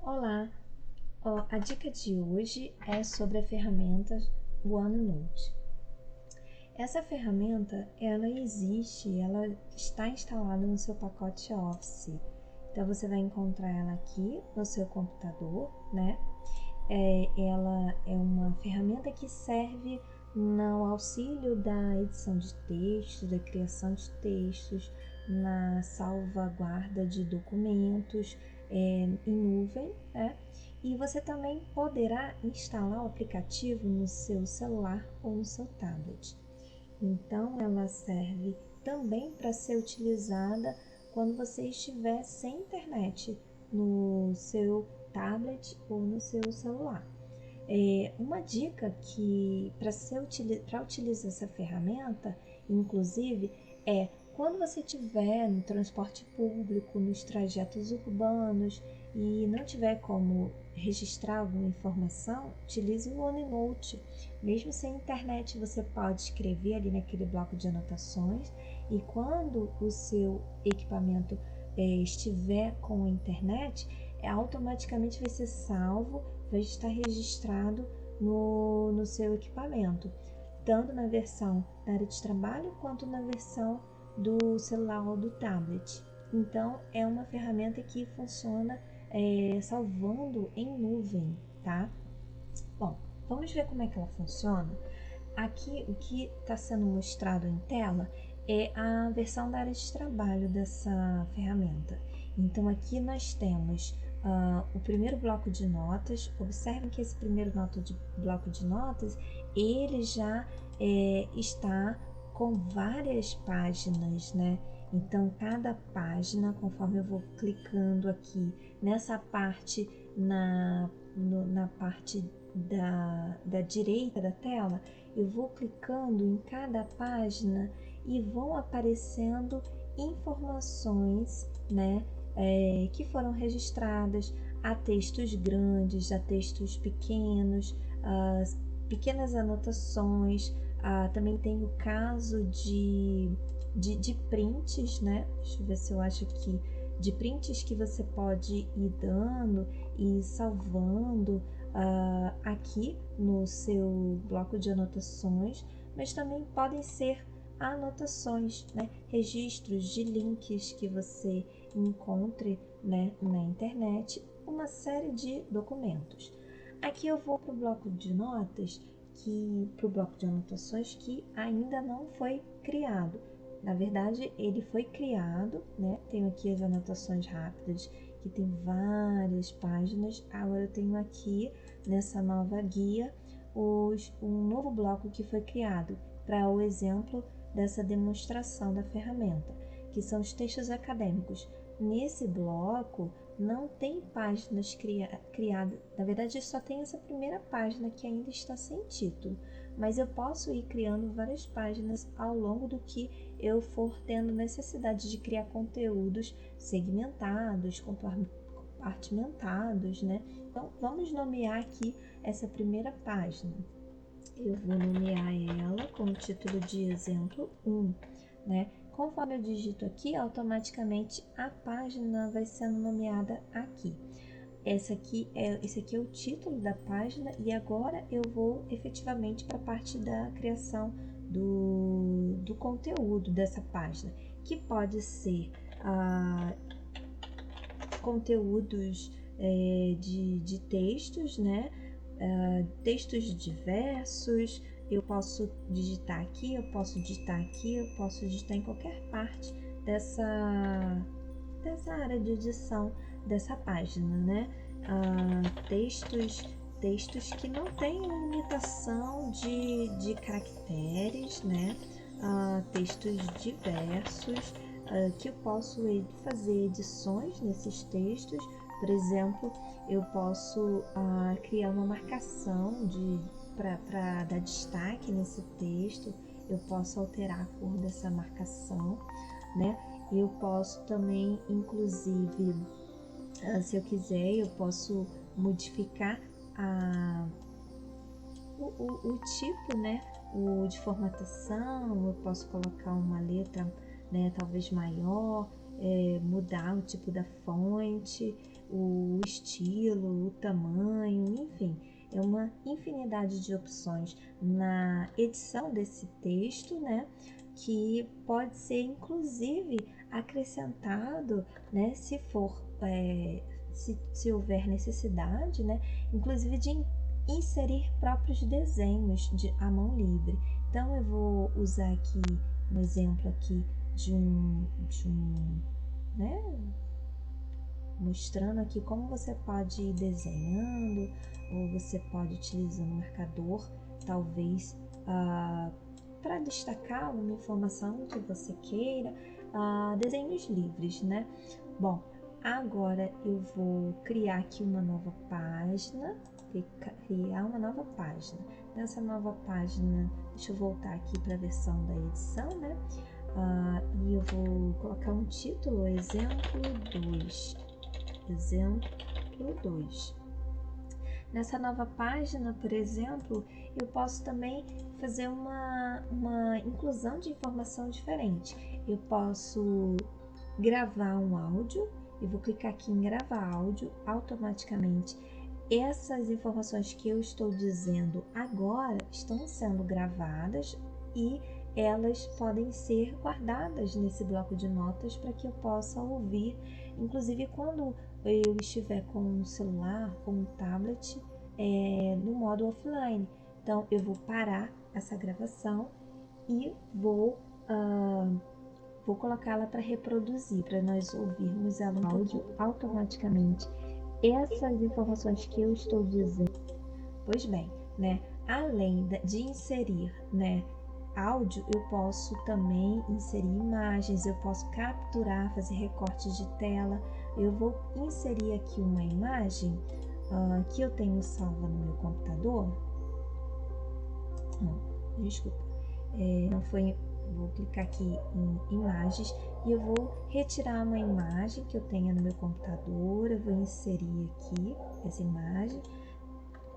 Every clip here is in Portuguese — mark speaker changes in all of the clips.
Speaker 1: Olá, a dica de hoje é sobre a ferramenta OneNote. Essa ferramenta, ela existe, ela está instalada no seu pacote Office. Então, você vai encontrar ela aqui no seu computador, né? Ela é uma ferramenta que serve no auxílio da edição de textos, da criação de textos, na salvaguarda de documentos em nuvem, né? E você também poderá instalar o aplicativo no seu celular ou no seu tablet. Então, ela serve também para ser utilizada quando você estiver sem internet no seu tablet ou no seu celular. Uma dica que para utilizar essa ferramenta, inclusive, é quando você estiver no transporte público, nos trajetos urbanos e não tiver como registrar alguma informação, utilize o OneNote. Mesmo sem internet, você pode escrever ali naquele bloco de anotações e quando o seu equipamento estiver com a internet, automaticamente vai ser salvo, vai estar registrado no seu equipamento, tanto na versão da área de trabalho quanto na versão do celular ou do tablet. Então, é uma ferramenta que funciona salvando em nuvem, tá? Bom, vamos ver como é que ela funciona. Aqui, o que está sendo mostrado em tela é a versão da área de trabalho dessa ferramenta. Então, aqui nós temos o primeiro bloco de notas. Observem que esse primeiro bloco de notas, ele já está com várias páginas, né? Então, cada página, conforme eu vou clicando aqui nessa parte, na parte da direita da tela, eu vou clicando em cada página e vão aparecendo informações, né, que foram registradas. Há textos grandes, há textos pequenos, pequenas anotações. Também tem o caso de prints, né? Deixa eu ver se eu acho aqui. De prints que você pode ir dando e salvando aqui no seu bloco de anotações, mas também podem ser anotações, né? Registros de links que você encontre, né, na internet, uma série de documentos. Aqui eu vou para o bloco de notas, para o bloco de anotações que ainda não foi criado. Na verdade, ele foi criado, né? Tenho aqui as anotações rápidas, que tem várias páginas. Agora eu tenho aqui, nessa nova guia, um novo bloco que foi criado para o exemplo dessa demonstração da ferramenta, que são os textos acadêmicos. Nesse bloco não tem páginas criadas, na verdade só tem essa primeira página que ainda está sem título, mas eu posso ir criando várias páginas ao longo do que eu for tendo necessidade de criar conteúdos segmentados, compartimentados, né? Então, vamos nomear aqui essa primeira página. Eu vou nomear ela com o título de exemplo 1, né? Conforme eu digito aqui, automaticamente a página vai sendo nomeada aqui. Esse aqui é o título da página e agora eu vou efetivamente para a parte da criação do conteúdo dessa página, que pode ser conteúdos de textos, né? Textos diversos. Eu posso digitar aqui, eu posso digitar aqui, eu posso digitar em qualquer parte dessa área de edição dessa página, né? Textos que não têm limitação de caracteres, né? Textos diversos, que eu posso fazer edições nesses textos. Por exemplo, eu posso criar uma marcação para dar destaque nesse texto. Eu posso alterar a cor dessa marcação, né? Eu posso também, inclusive, se eu quiser, eu posso modificar o tipo, né? O de formatação. Eu posso colocar uma letra, né, talvez maior, mudar o tipo da fonte, o estilo, o tamanho, enfim, é uma infinidade de opções na edição desse texto, né? Que pode ser inclusive acrescentado, né? Se for, se houver necessidade, né? Inclusive de inserir próprios desenhos à mão livre. Então eu vou usar aqui um exemplo aqui de um, né? Mostrando aqui como você pode ir desenhando, ou você pode utilizar um marcador, talvez para destacar uma informação que você queira, desenhos livres, né? Bom, agora eu vou criar aqui uma nova página, Nessa nova página, deixa eu voltar aqui para a versão da edição, né? E eu vou colocar um título, exemplo 2. Nessa nova página, por exemplo, eu posso também fazer uma inclusão de informação diferente. Eu posso gravar um áudio, eu vou clicar aqui em gravar áudio, automaticamente essas informações que eu estou dizendo agora estão sendo gravadas e elas podem ser guardadas nesse bloco de notas para que eu possa ouvir, inclusive quando eu estiver com um celular ou um tablet no modo offline. Então eu vou parar essa gravação e vou colocá-la para reproduzir, para nós ouvirmos ela no áudio automaticamente. Essas informações que eu estou dizendo. Pois bem, né? Além de inserir, né, áudio, eu posso também inserir imagens, eu posso capturar, fazer recortes de tela. Eu vou inserir aqui uma imagem que eu tenho salva no meu computador. Desculpa, não foi. Vou clicar aqui em imagens e eu vou retirar uma imagem que eu tenha no meu computador. Eu vou inserir aqui essa imagem.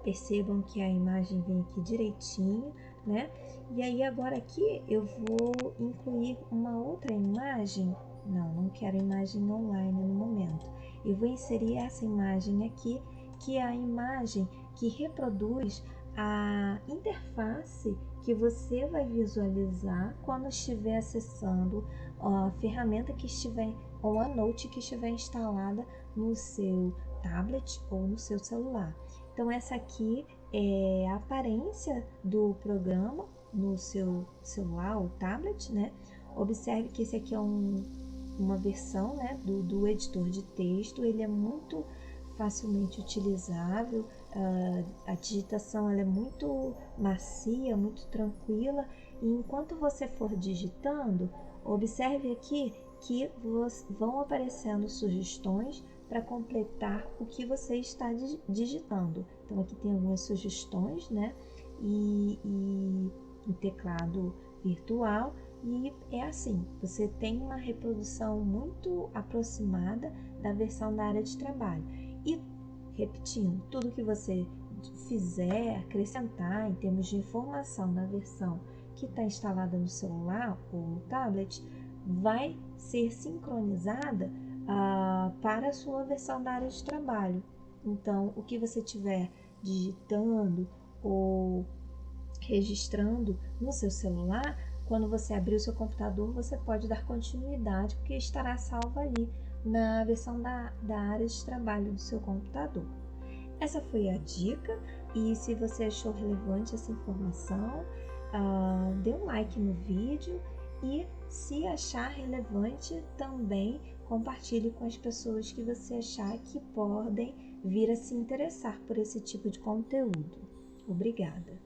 Speaker 1: Percebam que a imagem vem aqui direitinho, né? E aí agora aqui eu vou incluir uma outra imagem. Não quero imagem online no momento. Eu vou inserir essa imagem aqui, que é a imagem que reproduz a interface que você vai visualizar quando estiver acessando a ferramenta que estiver, ou a Note que estiver instalada no seu tablet ou no seu celular. Então essa aqui é a aparência do programa no seu celular ou tablet, né? Observe que esse aqui é uma versão, né, do editor de texto. Ele é muito facilmente utilizável, a digitação ela é muito macia, muito tranquila, e enquanto você for digitando, observe aqui que vão aparecendo sugestões para completar o que você está digitando. Então aqui tem algumas sugestões, né, e um teclado virtual, e é assim, você tem uma reprodução muito aproximada da versão da área de trabalho. E, repetindo, tudo que você fizer, acrescentar em termos de informação na versão que está instalada no celular ou no tablet, vai ser sincronizada para a sua versão da área de trabalho. Então, o que você estiver digitando ou registrando no seu celular, quando você abrir o seu computador, você pode dar continuidade, porque estará salvo ali na versão da área de trabalho do seu computador. Essa foi a dica, e se você achou relevante essa informação, dê um like no vídeo, e se achar relevante também compartilhe com as pessoas que você achar que podem vir a se interessar por esse tipo de conteúdo. Obrigada!